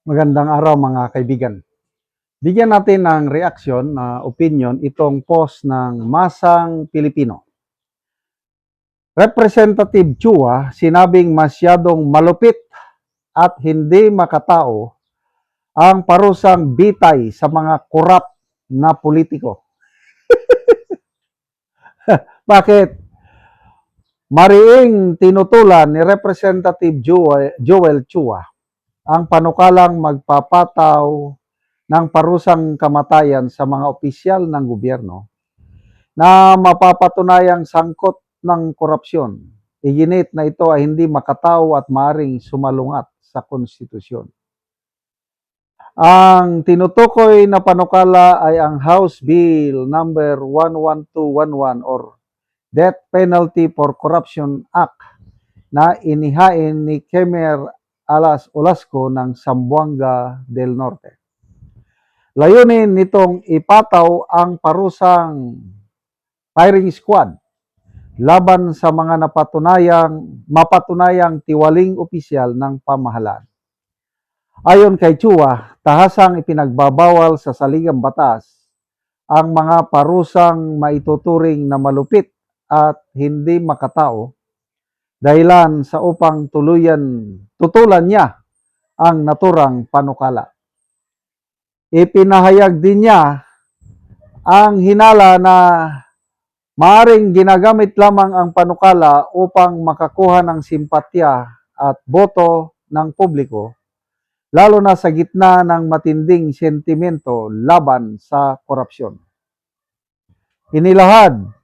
Magandang araw mga kaibigan. Bigyan natin ng reaksyon na opinion itong post ng Masang Pilipino. Representative Chua sinabing masyadong malupit at hindi makatao ang parusang bitay sa mga korap na politiko. Bakit? Mariing tinutulan ni Representative Joel Chua ang panukalang magpapataw ng parusang kamatayan sa mga opisyal ng gobyerno na mapapatunayang sangkot ng korupsyon. Iginit na ito ay hindi makatao at maring sumalungat sa konstitusyon. Ang tinutukoy na panukala ay ang House Bill number 11211 or Death Penalty for Corruption Act na inihain ni Kemer Alas Olasco ng Zamboanga del Norte. Layunin nitong ipataw ang parusang firing squad laban sa mga mapatunayang tiwaling opisyal ng pamahalaan. Ayon kay Chua, tahasang ipinagbabawal sa saligang batas ang mga parusang maituturing na malupit at hindi makatao dahilan sa upang tutulan niya ang naturang panukala. Ipinahayag din niya ang hinala na maaring ginagamit lamang ang panukala upang makakuha ng simpatya at boto ng publiko, lalo na sa gitna ng matinding sentimento laban sa korupsyon. Inilahad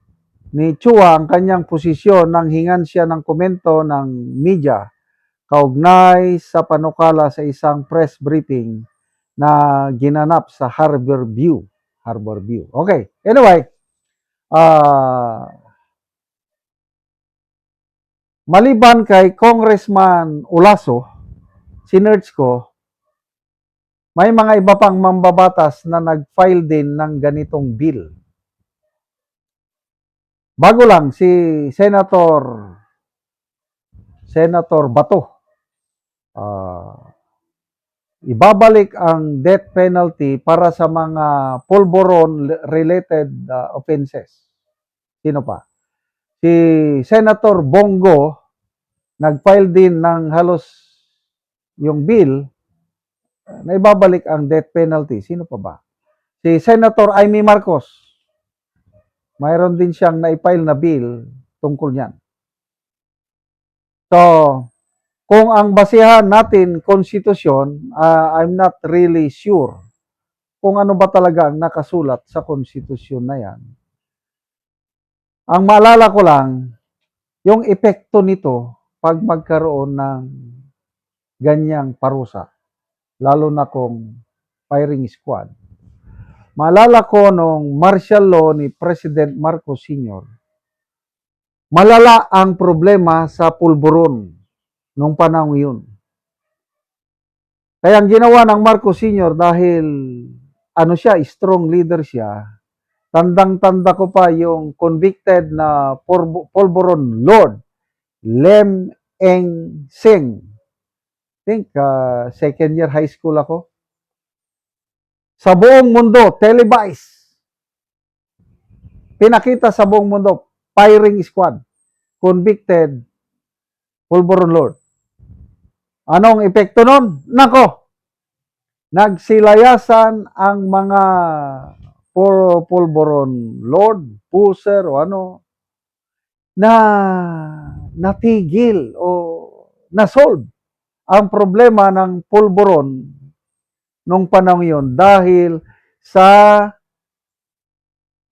ni Chua ang kanyang posisyon nang hingan siya ng komento ng media kaugnay sa panukala sa isang press briefing na ginanap sa Harbor View. Okay, anyway, maliban kay Congressman Olaso, sinerch ko, may mga iba pang mambabatas na nag-file din ng ganitong bill. Bago lang si Senator Bato. Ibabalik ang death penalty para sa mga pulburon-related offenses. Sino pa? Si Senator Bongo, nag-file din ng halos yung bill na ibabalik ang death penalty. Sino pa ba? Si Senator Amy Marcos, mayroon din siyang na-file na bill tungkol niyan. So, kung ang basihan natin konstitusyon, I'm not really sure kung ano ba talaga ang nakasulat sa konstitusyon na yan. Ang maalala ko lang, yung epekto nito pag magkaroon ng ganyang parusa, lalo na kung firing squad. Maalala ko nung martial law ni President Marcos Sr., malala ang problema sa pulburon nung panahon yun. Kaya ang ginawa ng Marcos Sr. dahil strong leader siya, tandang-tanda ko pa yung convicted na pulburon lord, Lem Eng Sing. I think second year high school ako. Sa buong mundo, televised. Pinakita sa buong mundo, firing squad, convicted, pulburon lord. Anong epekto nun? Nako, nagsilayasan ang mga pulburon lord, puser o ano, na natigil o nasolve ang problema ng pulburon nung panahon yun dahil sa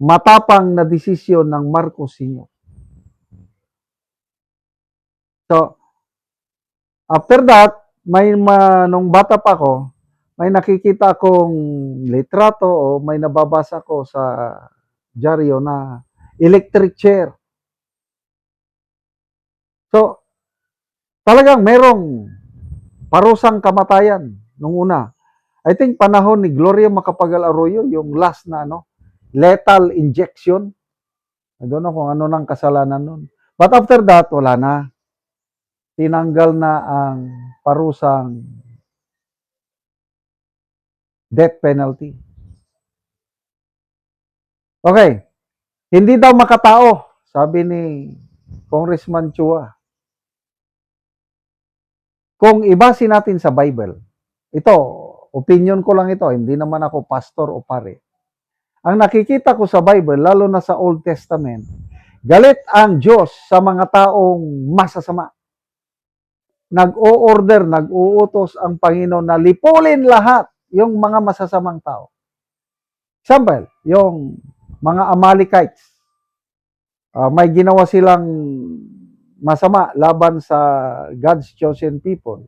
matapang na desisyon ng Marcos Sr. So, after that, nung bata pa ako, may nakikita akong litrato o may nababasa ko sa dyaryo na electric chair. So, talagang merong parusang kamatayan nung una. I think panahon ni Gloria Macapagal Arroyo, yung last na lethal injection. I don't know kung ano nang kasalanan nun. But after that, wala na. Tinanggal na ang parusang death penalty. Okay, hindi daw makatao, sabi ni Congressman Chua. Kung ibasin natin sa Bible, ito, opinion ko lang ito, hindi naman ako pastor o pare. Ang nakikita ko sa Bible, lalo na sa Old Testament, galit ang Diyos sa mga taong masasama. Nag-o-order, nag-uutos ang Panginoon na lipulin lahat yung mga masasamang tao. Example, yung mga Amalekites. May ginawa silang masama laban sa God's chosen people.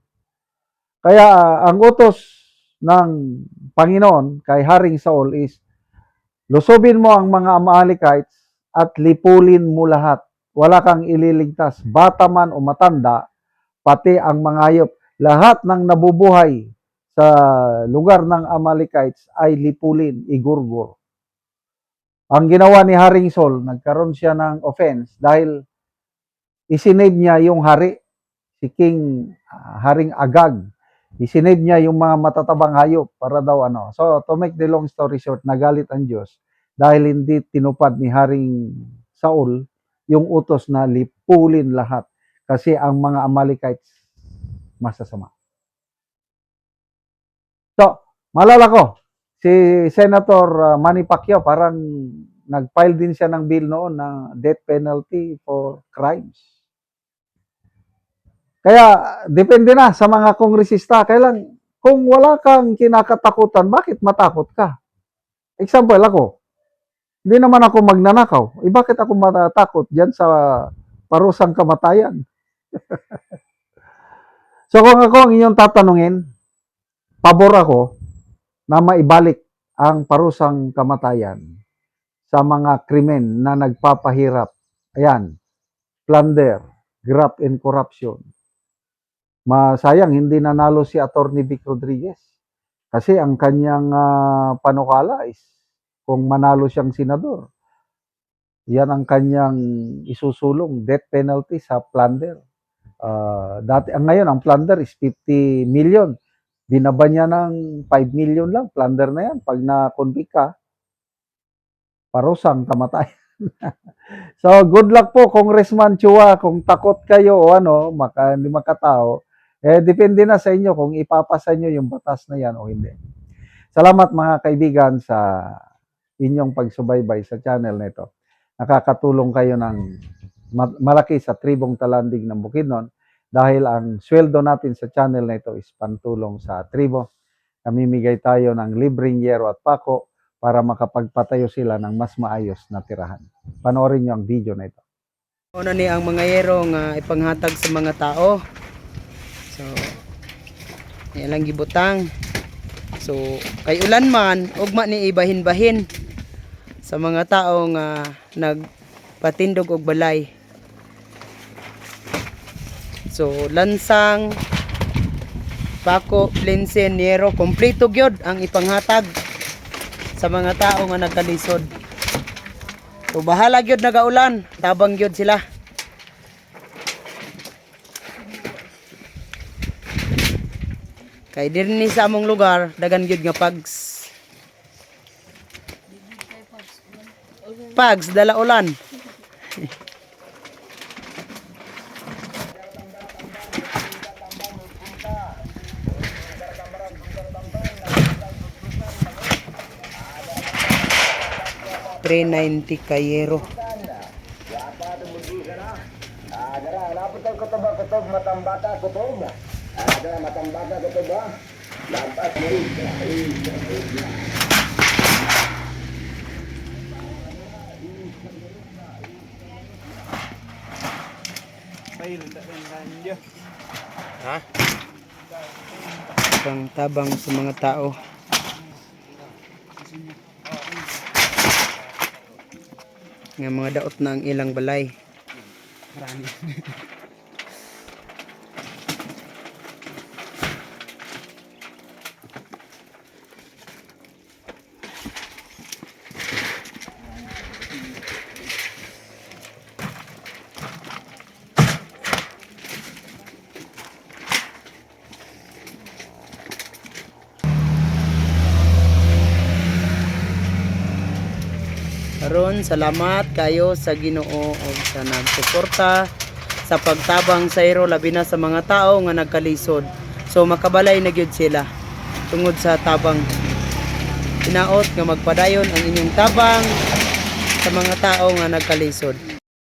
Kaya ang utos ng Panginoon kay Haring Saul is, lusobin mo ang mga Amalekites at lipulin mo lahat. Wala kang ililigtas, bata man o matanda, pati ang mga hayop. Lahat ng nabubuhay sa lugar ng Amalekites ay lipulin, igurgur. Ang ginawa ni Haring Saul, nagkaroon siya ng offense dahil isinave niya yung hari, si King Haring Agag. Isinave niya yung mga matatabang hayop para daw ano. So, to make the long story short, nagalit ang Diyos dahil hindi tinupad ni Haring Saul yung utos na lipulin lahat kasi ang mga Amalekites masasama. So, malala ko, si Senator Manny Pacquiao parang nag-file din siya ng bill noon na death penalty for crimes. Kaya depende na sa mga kongresista. Kailan, kung wala kang kinakatakutan, bakit matakot ka? Example ako, hindi naman ako magnanakaw. Bakit ako matatakot dyan sa parusang kamatayan? So kung ako ang inyong tatanungin, pabor ako na maibalik ang parusang kamatayan sa mga krimen na nagpapahirap. Ayan, plunder, graft and corruption. Masayang hindi nanalo si Atty. Vic Rodriguez. Kasi ang kanyang panukala is kung manalo siyang senador, yan ang kanyang isusulong, death penalty sa plunder. Ngayon, ang plunder is 50 million. Binaba niya ng 5 million lang. Plunder na yan. Pag na-convict ka, parusang kamatayan. So, good luck po, Congressman Chua. Kung takot kayo o ano, hindi makatao, depende na sa inyo kung ipapasa nyo yung batas na yan o hindi. Salamat mga kaibigan sa inyong pagsubaybay sa channel na ito. Nakakatulong kayo ng malaki sa tribong talandig ng Bukidnon dahil ang sweldo natin sa channel na ito is pantulong sa tribo. Namimigay tayo ng libreng yero at pako para makapagpatayo sila ng mas maayos na tirahan. Panoorin nyo ang video na ito. Una ni ang mga yero nga ipanghatag sa mga tao. So, ilang gibutang. So, kay ulan man, ugma ni ibahin-bahin sa mga tao nga nagpatindog og balay. So, lansang, pako, plinsen, yero, kompleto gyud ang ipanghatag sa mga tao nga nagkalisod. So, bahala gyud nagaulan, tabang gyud sila. Kay dinhi sa among lugar, dagan gyud nga pags. Pags dala ulan. $390 kayero. Pang tabang sa mga tao. Nga mga daot na ang ilang balay. Karon salamat kayo sa Ginoo ug sa nagsuporta sa pagtabang sa iro labi na sa mga tao nga nagkalisod. So makabalay na gyud sila tungod sa tabang. Hinaot nga magpadayon ang inyong tabang sa mga tao nga nagkalisod.